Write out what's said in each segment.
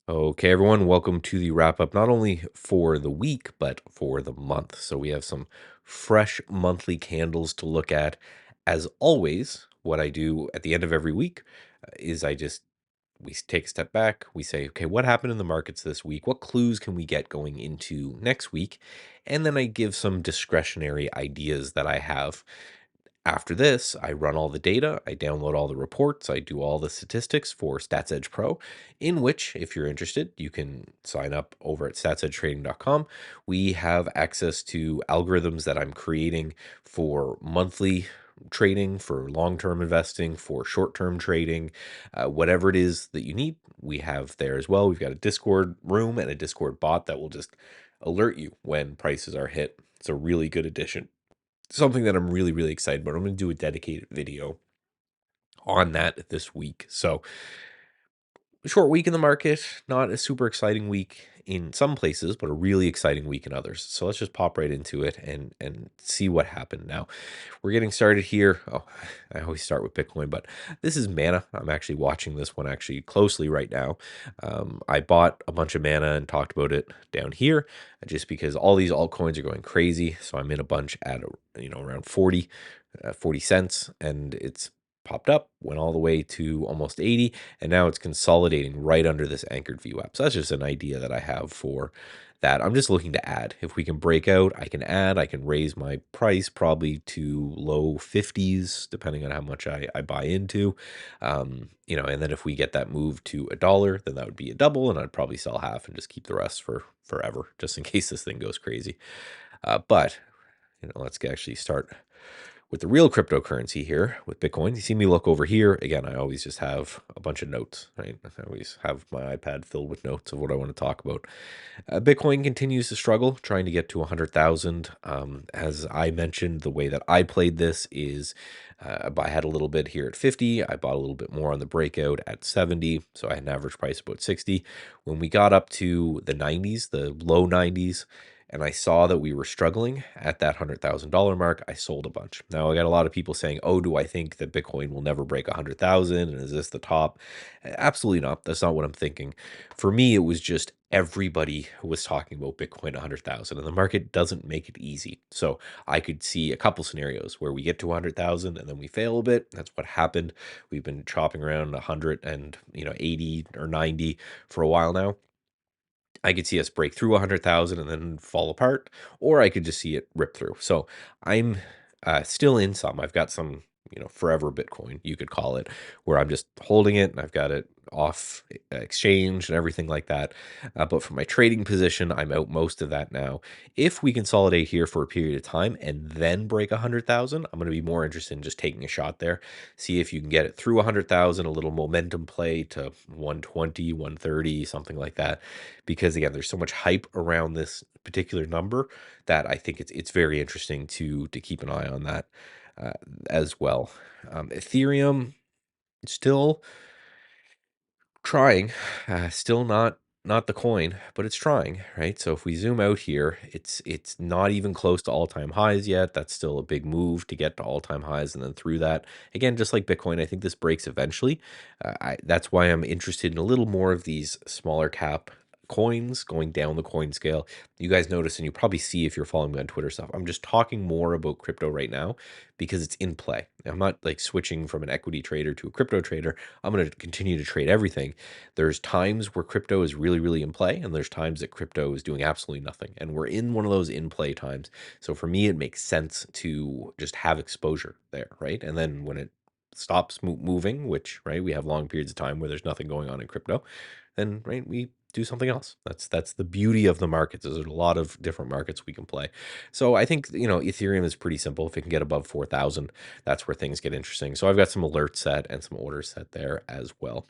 Okay, everyone, welcome to the wrap up, not only for the week, but for the month. So we have some fresh monthly candles to look at. As always, what I do at the end of every week is we take a step back. We say, okay, what happened in the markets this week? What clues can we get going into next week? And then I give some discretionary ideas that I have. After this, I run all the data, I download all the reports, I do all the statistics for StatsEdge Pro, in which, if you're interested, you can sign up over at statsedgetrading.com. We have access to algorithms that I'm creating for monthly trading, for long-term investing, for short-term trading, whatever it is that you need, we have there as well. We've got a Discord room and a Discord bot that will just alert you when prices are hit. It's a really good addition, something that I'm really, really excited about. I'm going to do a dedicated video on that this week. So, a short week in the market, not a super exciting week in some places, but a really exciting week in others. So let's just pop right into it and see what happened. Now, we're getting started here. Oh, I always start with Bitcoin, but this is Mana. I'm actually watching this one actually closely right now. I bought a bunch of Mana and talked about it down here, just because all these altcoins are going crazy. So I'm in a bunch at around 40 cents, and it's popped up, went all the way to almost 80, and now it's consolidating right under this anchored VWAP. So that's just an idea that I have for that. I'm just looking to add. If we can break out, I can add. I can raise my price probably to low 50s, depending on how much I buy into. And then if we get that move to $1, then that would be a double, and I'd probably sell half and just keep the rest for forever, just in case this thing goes crazy. But let's actually start with the real cryptocurrency here with Bitcoin. You see me look over here. Again, I always just have a bunch of notes, right? I always have my iPad filled with notes of what I want to talk about. Bitcoin continues to struggle, trying to get to 100,000. As I mentioned, the way that I played this is I had a little bit here at 50. I bought a little bit more on the breakout at 70. So I had an average price about 60. When we got up to the 90s, the low 90s, and I saw that we were struggling at that $100,000 mark, I sold a bunch. Now, I got a lot of people saying, oh, do I think that Bitcoin will never break 100,000? And is this the top? Absolutely not. That's not what I'm thinking. For me, it was just everybody was talking about Bitcoin 100,000, and the market doesn't make it easy. So I could see a couple scenarios where we get to 100,000 and then we fail a bit. That's what happened. We've been chopping around 100 and 80 or 90 for a while now. I could see us break through 100,000 and then fall apart, or I could just see it rip through. So I'm still in some. I've got some, forever Bitcoin, you could call it, where I'm just holding it and I've got it off exchange and everything like that. But for my trading position, I'm out most of that now. If we consolidate here for a period of time and then break 100,000, I'm going to be more interested in just taking a shot there. See if you can get it through 100,000, a little momentum play to 120, 130, something like that, because again, there's so much hype around this particular number that I think it's very interesting to keep an eye on that uh, as well. Ethereum still trying, still not the coin, but it's trying, right? So if we zoom out here, it's not even close to all-time highs yet. That's still a big move to get to all-time highs, and then through that, again, just like Bitcoin, I think this breaks eventually. That's why I'm interested in a little more of these smaller cap coins going down the coin scale. You guys notice, and you probably see if you're following me on Twitter stuff, I'm just talking more about crypto right now because it's in play. I'm not like switching from an equity trader to a crypto trader. I'm going to continue to trade everything. There's times where crypto is really, really in play, and there's times that crypto is doing absolutely nothing. And we're in one of those in play times. So for me, it makes sense to just have exposure there, right? And then when it stops moving, which, right, we have long periods of time where there's nothing going on in crypto, then, right, we do something else. That's the beauty of the markets. Is there's a lot of different markets we can play. So I think, Ethereum is pretty simple. If it can get above 4,000, that's where things get interesting. So I've got some alerts set and some orders set there as well.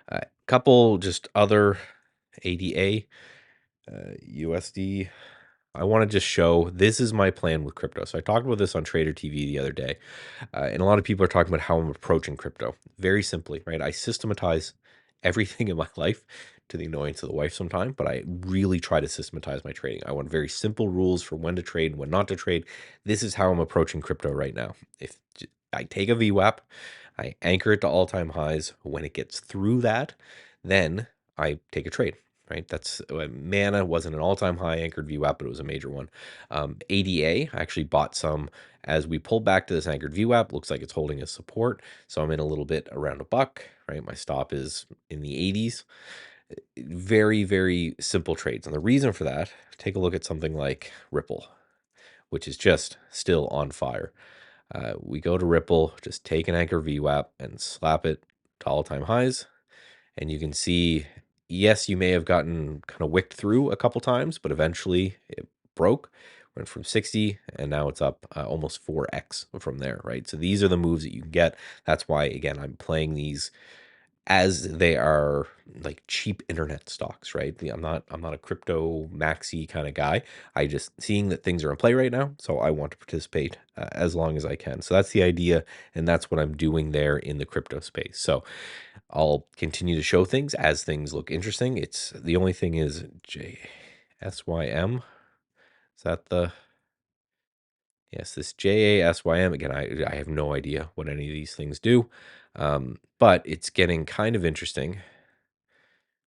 A couple just other ADA, USD. I want to just show this is my plan with crypto. So I talked about this on Trader TV the other day, and a lot of people are talking about how I'm approaching crypto. Very simply, right? I systematize everything in my life, to the annoyance of the wife sometimes, but I really try to systematize my trading. I want very simple rules for when to trade and when not to trade. This is how I'm approaching crypto right now. If I take a VWAP, I anchor it to all-time highs. When it gets through that, then I take a trade, right? That's Mana wasn't an all-time high anchored VWAP, but it was a major one. ADA, I actually bought some as we pulled back to this anchored VWAP. Looks like it's holding a support, so I'm in a little bit around a buck, right? My stop is in the 80s. Very, very simple trades. And the reason for that, take a look at something like Ripple, which is just still on fire. We go to Ripple, just take an anchor VWAP and slap it to all-time highs. And you can see, yes, you may have gotten kind of wicked through a couple times, but eventually it broke, went from 60, and now it's up almost 4x from there, right? So these are the moves that you can get. That's why, again, I'm playing these as they are like cheap internet stocks, right? I'm not a crypto maxi kind of guy. I just seeing that things are in play right now, so I want to participate as long as I can. So that's the idea, and that's what I'm doing there in the crypto space. So I'll continue to show things as things look interesting. It's the only thing is JSYM. Is that the yes, this JASYM again? I have no idea what any of these things do, but it's getting kind of interesting,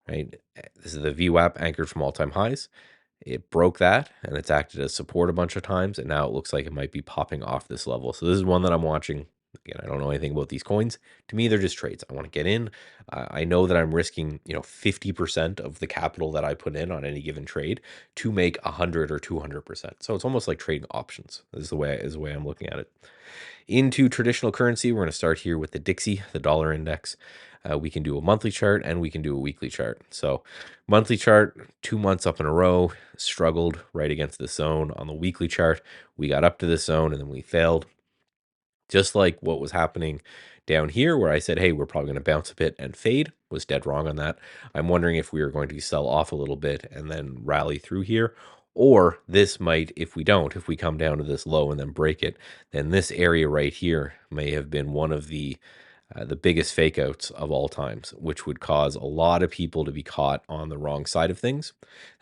right? This is the VWAP anchored from all-time highs. It broke that and it's acted as support a bunch of times, and now it looks like it might be popping off this level. So this is one that I'm watching. Again, I don't know anything about these coins. To me, they're just trades. I want to get in. I know that I'm risking, 50% of the capital that I put in on any given trade to make 100 or 200%. So it's almost like trading options. This is the way I'm looking at it. Into traditional currency, we're going to start here with the Dixie, the dollar index. We can do a monthly chart and we can do a weekly chart. So monthly chart, 2 months up in a row, struggled right against the zone. On the weekly chart, we got up to the zone and then we failed. Just like what was happening down here where I said, hey, we're probably going to bounce a bit and fade, was dead wrong on that. I'm wondering if we are going to sell off a little bit and then rally through here. Or this might, if we come down to this low and then break it, then this area right here may have been one of the biggest fake outs of all times, which would cause a lot of people to be caught on the wrong side of things.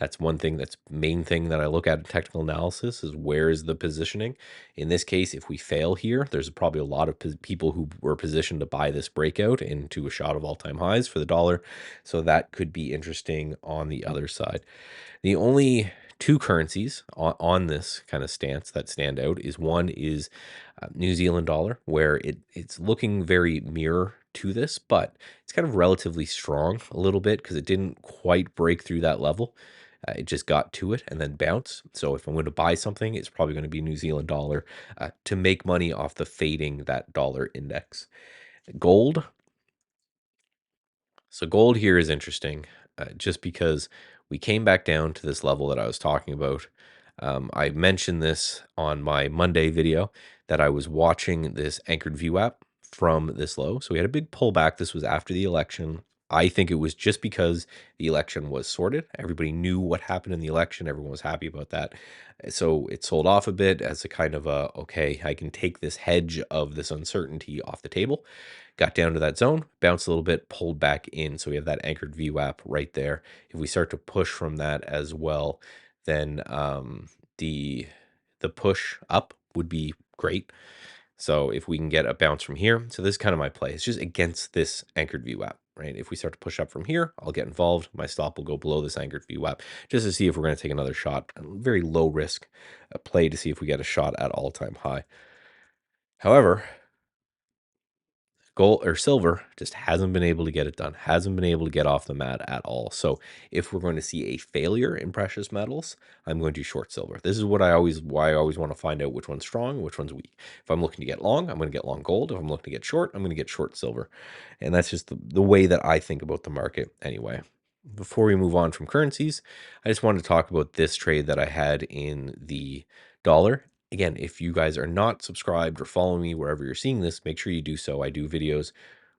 That's one thing, that's main thing that I look at in technical analysis is where is the positioning. In this case, if we fail here, there's probably a lot of people who were positioned to buy this breakout into a shot of all-time highs for the dollar. So that could be interesting on the other side. The only two currencies on this kind of stance that stand out is one is New Zealand dollar, where it's looking very mirror to this, but it's kind of relatively strong a little bit because it didn't quite break through that level. It just got to it and then bounced. So if I'm going to buy something, it's probably going to be New Zealand dollar to make money off the fading that dollar index. Gold, so gold here is interesting, just because we came back down to this level that I was talking about. I mentioned this on my Monday video that I was watching this anchored VWAP from this low. So we had a big pullback. This was after the election. I think it was just because the election was sorted. Everybody knew what happened in the election. Everyone was happy about that. So it sold off a bit as a kind of a, okay, I can take this hedge of this uncertainty off the table. Got down to that zone, bounced a little bit, pulled back in. So we have that anchored VWAP right there. If we start to push from that as well, then the push up would be great. So if we can get a bounce from here, so this is kind of my play. It's just against this anchored VWAP, right? If we start to push up from here, I'll get involved. My stop will go below this anchored VWAP just to see if we're going to take another shot. A very low risk play to see if we get a shot at all-time high. However, gold or silver just hasn't been able to get it done, hasn't been able to get off the mat at all. So if we're going to see a failure in precious metals, I'm going to short silver. This is why I always want to find out which one's strong, which one's weak. If I'm looking to get long, I'm going to get long gold. If I'm looking to get short, I'm going to get short silver. And that's just the way that I think about the market anyway. Before we move on from currencies, I just wanted to talk about this trade that I had in the dollar. Again, if you guys are not subscribed or follow me wherever you're seeing this, make sure you do so. I do videos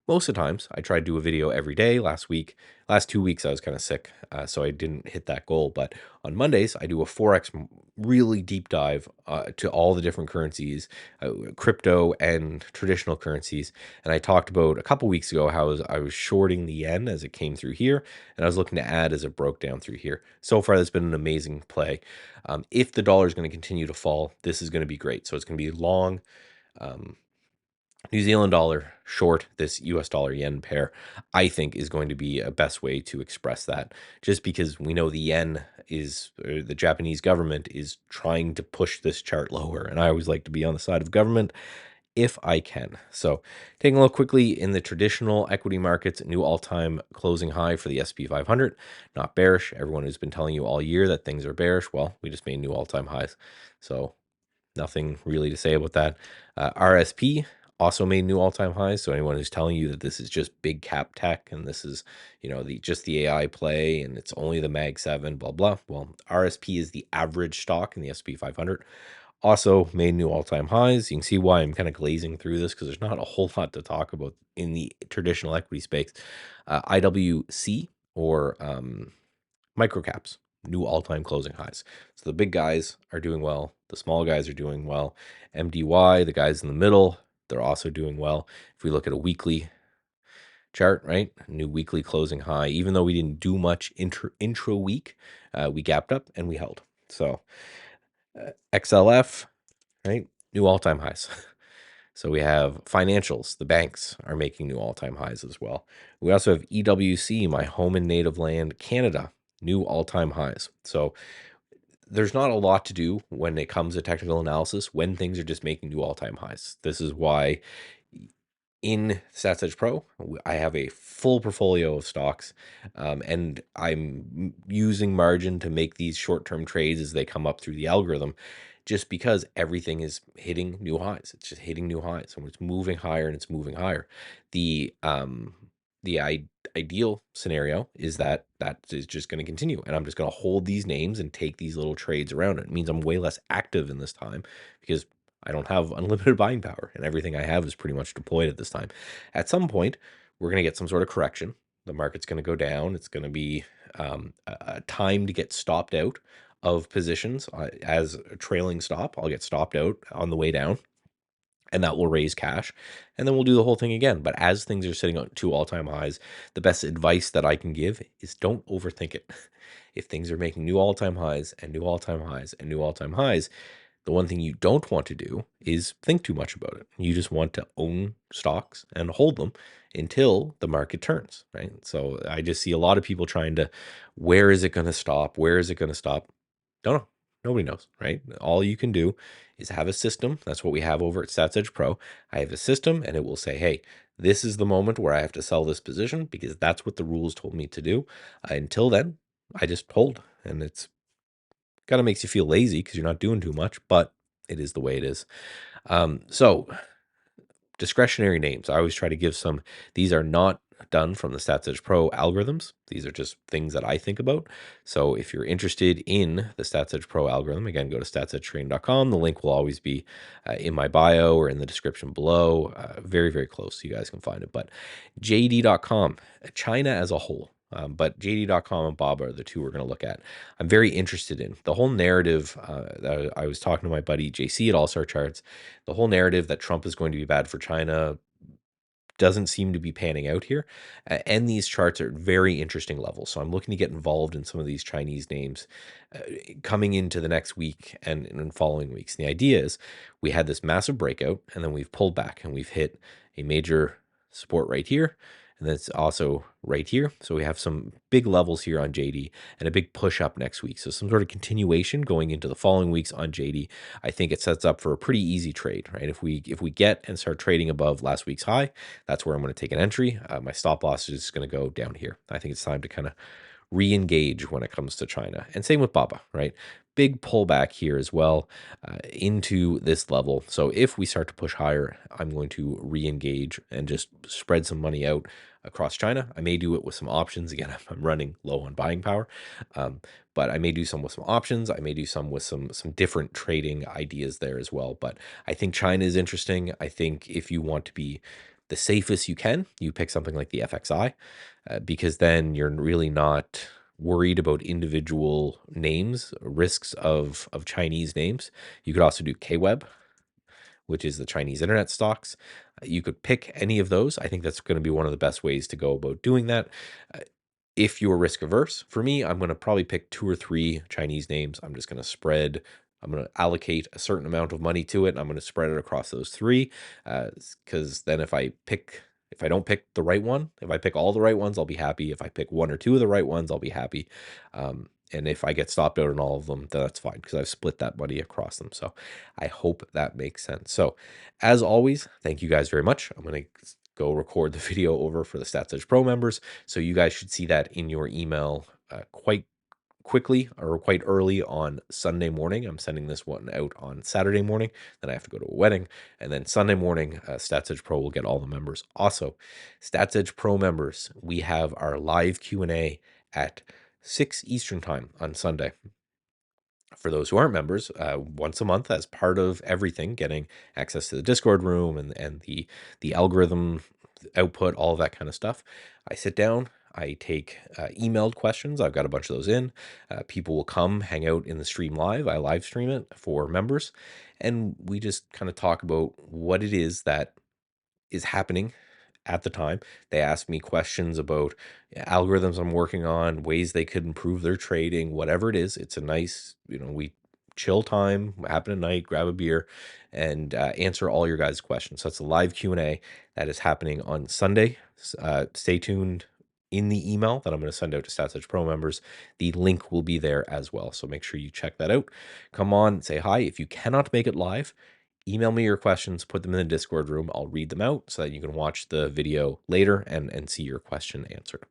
most of the times. I try to do a video every day. Last 2 weeks, I was kind of sick, so I didn't hit that goal. But on Mondays, I do a Forex really deep dive to all the different currencies, crypto and traditional currencies. And I talked about a couple weeks ago how I was shorting the yen as it came through here, and I was looking to add as it broke down through here. So far, that's been an amazing play. If the dollar is going to continue to fall, this is going to be great. So it's going to be long. New Zealand dollar short this US dollar yen pair, I think is going to be a best way to express that, just because we know the yen is, or the Japanese government is trying to push this chart lower. And I always like to be on the side of government if I can. So taking a look quickly in the traditional equity markets, new all-time closing high for the SP 500, not bearish. Everyone has been telling you all year that things are bearish. Well, we just made new all-time highs. So nothing really to say about that. RSP also made new all-time highs. So anyone who's telling you that this is just big cap tech and this is, just the AI play and it's only the Mag 7, blah, blah. Well, RSP is the average stock in the SP 500. Also made new all-time highs. You can see why I'm kind of glazing through this because there's not a whole lot to talk about in the traditional equity space. IWC or microcaps, new all-time closing highs. So the big guys are doing well. The small guys are doing well. MDY, the guys in the middle, they're also doing well. If we look at a weekly chart, right? New weekly closing high. Even though we didn't do much intra week, we gapped up and we held. So XLF, right? New all-time highs. So we have financials. The banks are making new all-time highs as well. We also have EWC, my home and native land, Canada, new all-time highs. So there's not a lot to do when it comes to technical analysis when things are just making new all-time highs. This is why in StatsEdge Pro, I have a full portfolio of stocks, and I'm using margin to make these short-term trades as they come up through the algorithm, just because everything is hitting new highs. It's just hitting new highs, and it's moving higher and it's moving higher. The ideal scenario is that is just going to continue, and I'm just going to hold these names and take these little trades around it. It means I'm way less active in this time because I don't have unlimited buying power, and everything I have is pretty much deployed at this time. At some point, we're going to get some sort of correction. The market's going to go down. It's going to be a time to get stopped out of positions as a trailing stop. I'll get stopped out on the way down, and that will raise cash, and then we'll do the whole thing again. But as things are sitting on two all-time highs, the best advice that I can give is don't overthink it. If things are making new all-time highs and new all-time highs and new all-time highs, the one thing you don't want to do is think too much about it. You just want to own stocks and hold them until the market turns, right? So I just see a lot of people trying to, where is it going to stop? Where is it going to stop? Don't know. Nobody knows, right? All you can do is have a system. That's what we have over at StatsEdge Pro. I have a system and it will say, hey, this is the moment where I have to sell this position because that's what the rules told me to do. Until then, I just hold, and it's kind of makes you feel lazy because you're not doing too much, but it is the way it is. So discretionary names, I always try to give some. These are not done from the StatsEdge Pro algorithms. These are just things that I think about. So if you're interested in the StatsEdge Pro algorithm, again, go to statsedgetraining.com. The link will always be in my bio or in the description below. Very, very close, so you guys can find it. But JD.com, China as a whole. But JD.com and Bob are the two we're going to look at. I'm very interested in the whole narrative. That I was talking to my buddy JC at All Star Charts. The whole narrative that Trump is going to be bad for China doesn't seem to be panning out here. And these charts are at very interesting levels. So I'm looking to get involved in some of these Chinese names coming into the next week and following weeks. And the idea is we had this massive breakout and then we've pulled back and we've hit a major support right here. And then it's also right here. So we have some big levels here on JD and a big push up next week. So some sort of continuation going into the following weeks on JD. I think it sets up for a pretty easy trade, right? If we get and start trading above last week's high, that's where I'm going to take an entry. My stop loss is going to go down here. I think it's time to kind of re-engage when it comes to China. And same with BABA, right? Big pullback here as well into this level. So if we start to push higher, I'm going to re-engage and just spread some money out across China. I may do it with some options. Again, I'm running low on buying power, but I may do some with some options. I may do some with some different trading ideas there as well. But I think China is interesting. I think if you want to be the safest you can, you pick something like the FXI, because then you're really not worried about individual names, risks of Chinese names. You could also do KWEB, which is the Chinese internet stocks. You could pick any of those. I think that's going to be one of the best ways to go about doing that. If you're risk averse, for me, I'm going to probably pick 2 or 3 Chinese names. I'm just going to spread I'm going to allocate a certain amount of money to it, and I'm going to spread it across those three. Because then if I don't pick the right one, if I pick all the right ones, I'll be happy. If I pick one or two of the right ones, I'll be happy. And if I get stopped out on all of them, then that's fine because I've split that money across them. So I hope that makes sense. So as always, thank you guys very much. I'm going to go record the video over for the StatsEdge Pro members. So you guys should see that in your email quite quickly or quite early on Sunday morning. I'm sending this one out on Saturday morning. Then I have to go to a wedding. And then Sunday morning, StatsEdge Pro will get all the members. Also, StatsEdge Pro members, we have our live Q&A at 6 Eastern time on Sunday. For those who aren't members, once a month as part of everything, getting access to the Discord room and the algorithm output, all of that kind of stuff. I sit down, I take emailed questions. I've got a bunch of those in. People will come hang out in the stream live. I live stream it for members, and we just kind of talk about what it is that is happening at the time. They ask me questions about algorithms I'm working on, ways they could improve their trading, whatever it is. It's a nice, we chill time, happen at night, grab a beer, and answer all your guys' questions. So that's a live Q&A that is happening on Sunday. Stay tuned in the email that I'm going to send out to StatsEdge Pro members. The link will be there as well. So make sure you check that out. Come on, say hi. If you cannot make it live, email me your questions, put them in the Discord room. I'll read them out so that you can watch the video later and see your question answered.